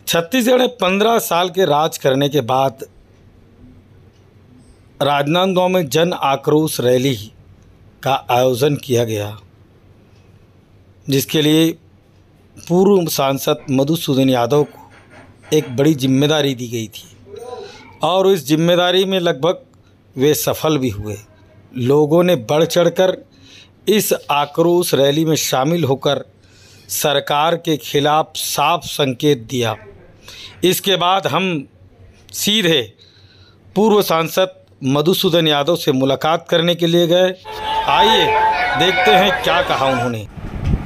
छत्तीसगढ़ में 15 साल के राज करने के बाद राजनांदगांव में जन आक्रोश रैली का आयोजन किया गया, जिसके लिए पूर्व सांसद मधुसूदन यादव को एक बड़ी जिम्मेदारी दी गई थी और इस जिम्मेदारी में लगभग वे सफल भी हुए। लोगों ने बढ़ चढ़कर इस आक्रोश रैली में शामिल होकर सरकार के खिलाफ साफ संकेत दिया। इसके बाद हम सीधे पूर्व सांसद मधुसूदन यादव से मुलाकात करने के लिए गए। आइए देखते हैं क्या कहा उन्होंने।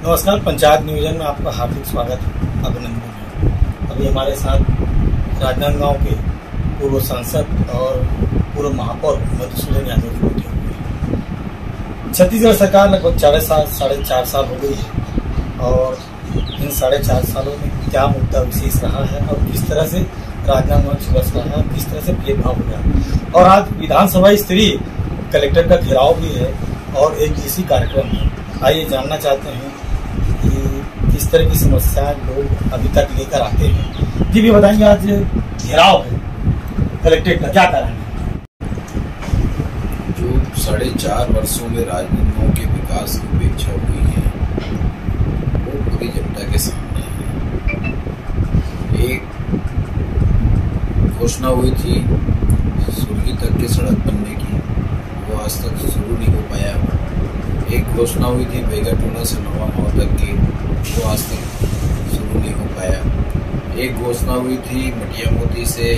नमस्कार, पंचायत नियोजन में आपका हार्दिक स्वागत है, अभिनंदन है। अभी हमारे साथ राजनांदगांव के पूर्व सांसद और पूर्व महापौर मधुसूदन यादव जी बैठे हुए हैं। छत्तीसगढ़ सरकार लगभग 4.5 साल हो गई है और इन 4.5 सालों में क्या मुद्दा विशेष रहा है और किस तरह से राजनांदगांव सुलझ रहा है, किस तरह से भेदभाव हो गया। और आज विधानसभा स्तरीय कलेक्टर का घेराव भी है और एक इसी कार्यक्रम है। आइए जानना चाहते हैं कि किस तरह की समस्याएं लोग अभी तक लेकर आते हैं। जी भी बताएंगे, आज घेराव है कलेक्ट्रेट का, क्या कारण है? जो 4.5 वर्षों में राजनांदगांव के विकास की उपेक्षा हुई है वो पूरी जनता के सामने है। एक घोषणा हुई थी सुरगी तक की सड़क बनने की, वो आज तक शुरू नहीं हो पाया। एक घोषणा हुई थी बेगाटोला से नवागांव तक की, वो आज तक शुरू नहीं हो पाया। एक घोषणा हुई थी मटिया मोती से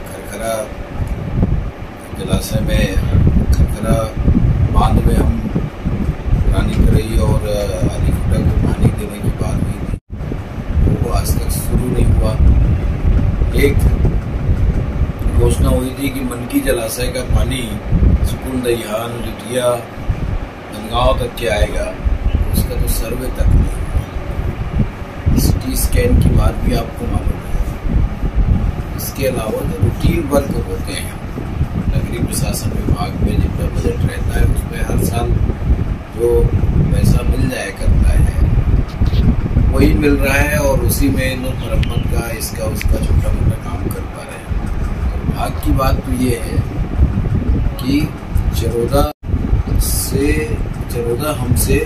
खरखरा जलाशय में, खरखरा बांध में हम रानी करई और अलीखुटा को पानी देने की बात हुई थी, वो आज तक शुरू नहीं हुआ। एक घोषणा हुई थी कि मनकी जलाशय का पानी सुकुल, दहियान, लिटिया, नंदगांव तक के आएगा, उसका तो सर्वे तक नहीं हुआ। सिटी स्कैन की बात भी आपको मालूम है। इसके अलावा जो रूटीन वर्क होते हैं नगरीय प्रशासन विभाग में, जितना बजट रहता है उसमें हर साल जो पैसा मिल जाया करता है वही मिल रहा है और उसी में मरम्मत का, इसका उसका छोटा मोटा काम कर पा रहे हैं। दुर्भाग्य की बात तो ये है कि चरोदा हमसे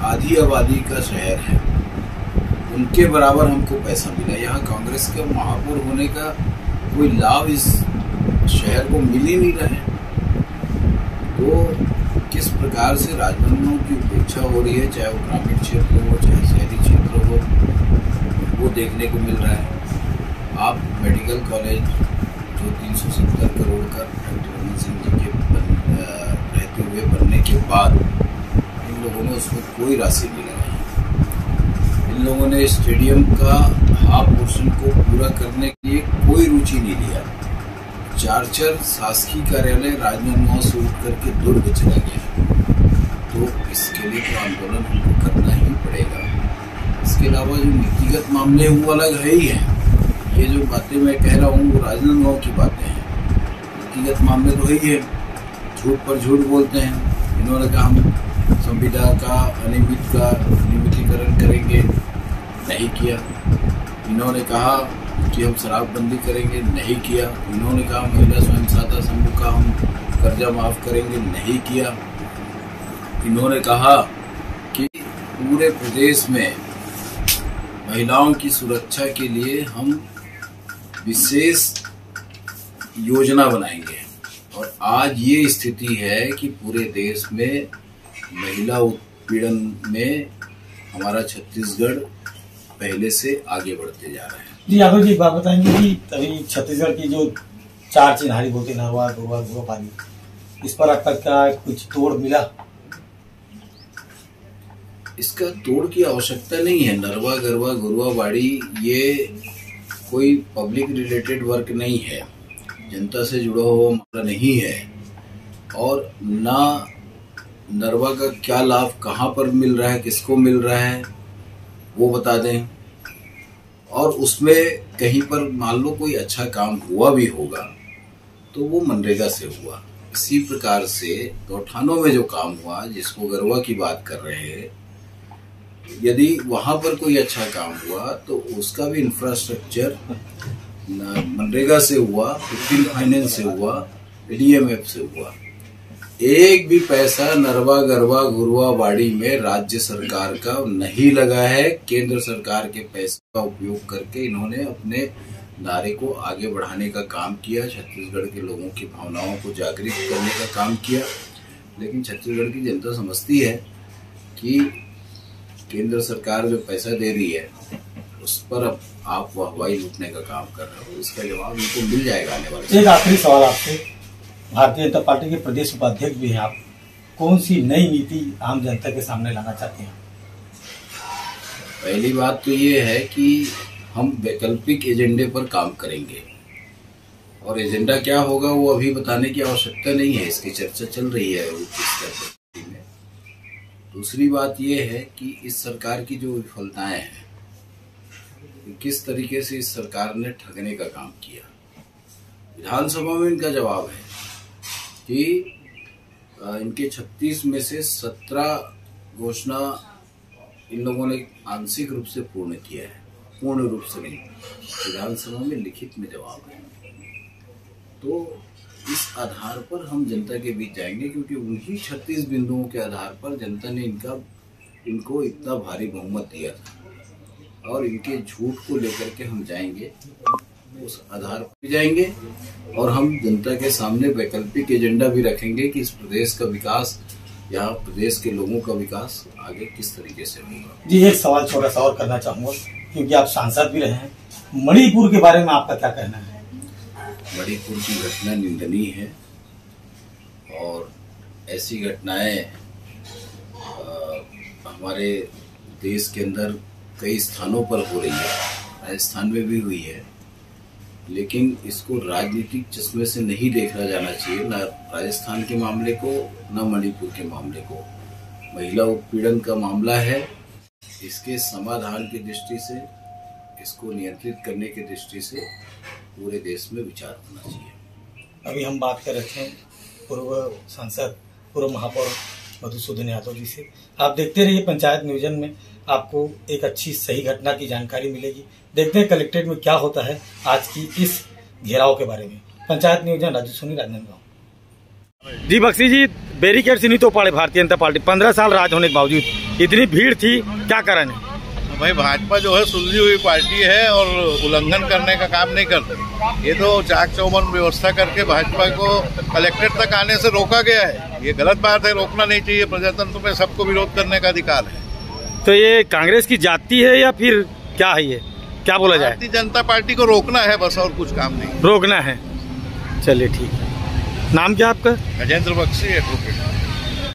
आधी आबादी का शहर है, उनके बराबर हमको पैसा मिला। यहाँ कांग्रेस के महापौर होने का कोई लाभ इस शहर को मिल ही नहीं रहा है। तो किस प्रकार से राजनांदगांव की उपेक्षा हो रही है, चाहे वो ग्रामीण क्षेत्र हो चाहे शहरी क्षेत्र हो, वो देखने को मिल रहा है। आप मेडिकल कॉलेज जो 370 करोड़ का डॉक्टर रमन सिंह जी के रहते हुए बनने के बाद इन लोगों ने उसमें कोई राशि नहीं लगाई। इन लोगों ने स्टेडियम का हाफ पोर्शन को पूरा करने के लिए कोई रुचि नहीं लिया। 4 शासकीय कार्यालय राजनांदगांव से उठ करके दुर्ग चला गया, तो इसके लिए तो आंदोलन हमको करना ही पड़ेगा। इसके अलावा जो नीतिगत मामले वो अलग है ही है। ये जो बातें मैं कह रहा हूँ वो राजनांदगांव की बातें हैं, नीतिगत मामले तो है ही है। झूठ पर झूठ बोलते हैं। इन्होंने कहा हम संविदा का नियमितीकरण करेंगे, नहीं किया। इन्होंने कहा कि हम शराबबंदी करेंगे, नहीं किया। इन्होंने कहा महिला स्वयं सहायता समूह का हम कर्जा माफ करेंगे, नहीं किया। इन्होंने कहा कि पूरे प्रदेश में महिलाओं की सुरक्षा के लिए हम विशेष योजना बनाएंगे और आज ये स्थिति है कि पूरे देश में महिला उत्पीड़न में हमारा छत्तीसगढ़ पहले से आगे बढ़ते जा रहा है। जी यादव जी, एक बात बताएंगे कि अभी छत्तीसगढ़ की जो 4 चिन्हारी बोलते नरवा, गरुआ, गुरुआपाली, इस पर अब तक का कुछ तोड़ मिला? इसका तोड़ की आवश्यकता नहीं है। नरवा, गरवा, गुरुआबाड़ी ये कोई पब्लिक रिलेटेड वर्क नहीं है, जनता से जुड़ा हुआ मामला नहीं है। और ना नरवा का क्या लाभ कहाँ पर मिल रहा है, किसको मिल रहा है वो बता दें। और उसमें कहीं पर मान लो कोई अच्छा काम हुआ भी होगा तो वो मनरेगा से हुआ। इसी प्रकार से गौठानों में जो काम हुआ, जिसको गरवा की बात कर रहे हैं, यदि वहां पर कोई अच्छा काम हुआ तो उसका भी इंफ्रास्ट्रक्चर मनरेगा से हुआ, 15 फाइनेंस से हुआ, डीएमएफ से हुआ। एक भी पैसा नरवा गरवा गुरवा बाड़ी में राज्य सरकार का नहीं लगा है। केंद्र सरकार के पैसे का उपयोग करके इन्होंने अपने नारे को आगे बढ़ाने का काम किया, छत्तीसगढ़ के लोगों की भावनाओं को जागृत करने का काम किया। लेकिन छत्तीसगढ़ की जनता समझती है कि केंद्र सरकार जो पैसा दे रही है उस पर अब आप वाहवाही लूटने का काम कर रहे हो। इसका जवाब इनको मिल जाएगा आने वाले। एक आखिरी सवाल आपसे, भारतीय जनता पार्टी के प्रदेश उपाध्यक्ष भी हैं आप, कौन सी नई नीति आम जनता के सामने लाना चाहते हैं? पहली बात तो ये है कि हम वैकल्पिक एजेंडे पर काम करेंगे और एजेंडा क्या होगा वो अभी बताने की आवश्यकता नहीं है, इसकी चर्चा चल रही है उच्च स्तर पर में। दूसरी बात ये है कि इस सरकार की जो विफलताएं हैं, किस तरीके से इस सरकार ने ठगने का काम किया। विधानसभा में इनका जवाब है कि इनके 36 में से 17 घोषणा इन लोगों ने आंशिक रूप से पूर्ण किया है, पूर्ण रूप से नहीं। विधानसभा में लिखित में जवाब है। तो इस आधार पर हम जनता के बीच जाएंगे, क्योंकि उन्हीं 36 बिंदुओं के आधार पर जनता ने इनको इतना भारी बहुमत दिया था और इनके झूठ को लेकर के हम जाएंगे, उस आधार पर जाएंगे और हम जनता के सामने वैकल्पिक एजेंडा भी रखेंगे कि इस प्रदेश का विकास, यहाँ प्रदेश के लोगों का विकास आगे किस तरीके से होगा। जी, एक सवाल छोटा सा और करना चाहूंगा, क्योंकि आप सांसद भी रहे हैं, मणिपुर के बारे में आपका क्या कहना है? मणिपुर की घटना निंदनीय है और ऐसी घटनाएं हमारे देश के अंदर कई स्थानों पर हो रही है, राजस्थान में भी हुई है। लेकिन इसको राजनीतिक चश्मे से नहीं देखा जाना चाहिए, न राजस्थान के मामले को न मणिपुर के मामले को। महिला उत्पीड़न का मामला है, इसके समाधान की दृष्टि से, इसको नियंत्रित करने की दृष्टि से पूरे देश में विचार होना चाहिए। अभी हम बात कर रहे थे पूर्व सांसद, पूर्व महापौर मधुसूदन यादव जी से। आप देखते रहिए पंचायत नियोजन में, आपको एक अच्छी सही घटना की जानकारी मिलेगी। देखते हैं कलेक्ट्रेट में क्या होता है आज की इस घेराव के बारे में। पंचायत नियोजन राजू सोनी, राजनांदगांव। जी बख्शी जी, बैरिकेड से नहीं तो पाड़े भारतीय जनता पार्टी, 15 साल राज होने के बावजूद इतनी भीड़ थी, क्या कारण है? भाई भाजपा जो है सुलझी हुई पार्टी है और उल्लंघन करने का काम नहीं करती। ये तो चाक चौबंद व्यवस्था करके भाजपा को कलेक्ट्रेट तक आने से रोका गया है। ये गलत बात है, रोकना नहीं चाहिए। प्रजातंत्र में सबको विरोध करने का अधिकार है। तो ये कांग्रेस की जाति है या फिर क्या है, ये क्या बोला जाए? भारतीय जनता पार्टी को रोकना है बस, और कुछ काम नहीं। रोकना है, चलिए ठीक है। नाम क्या आपका? गजेंद्र बख्शी, एडवोकेट।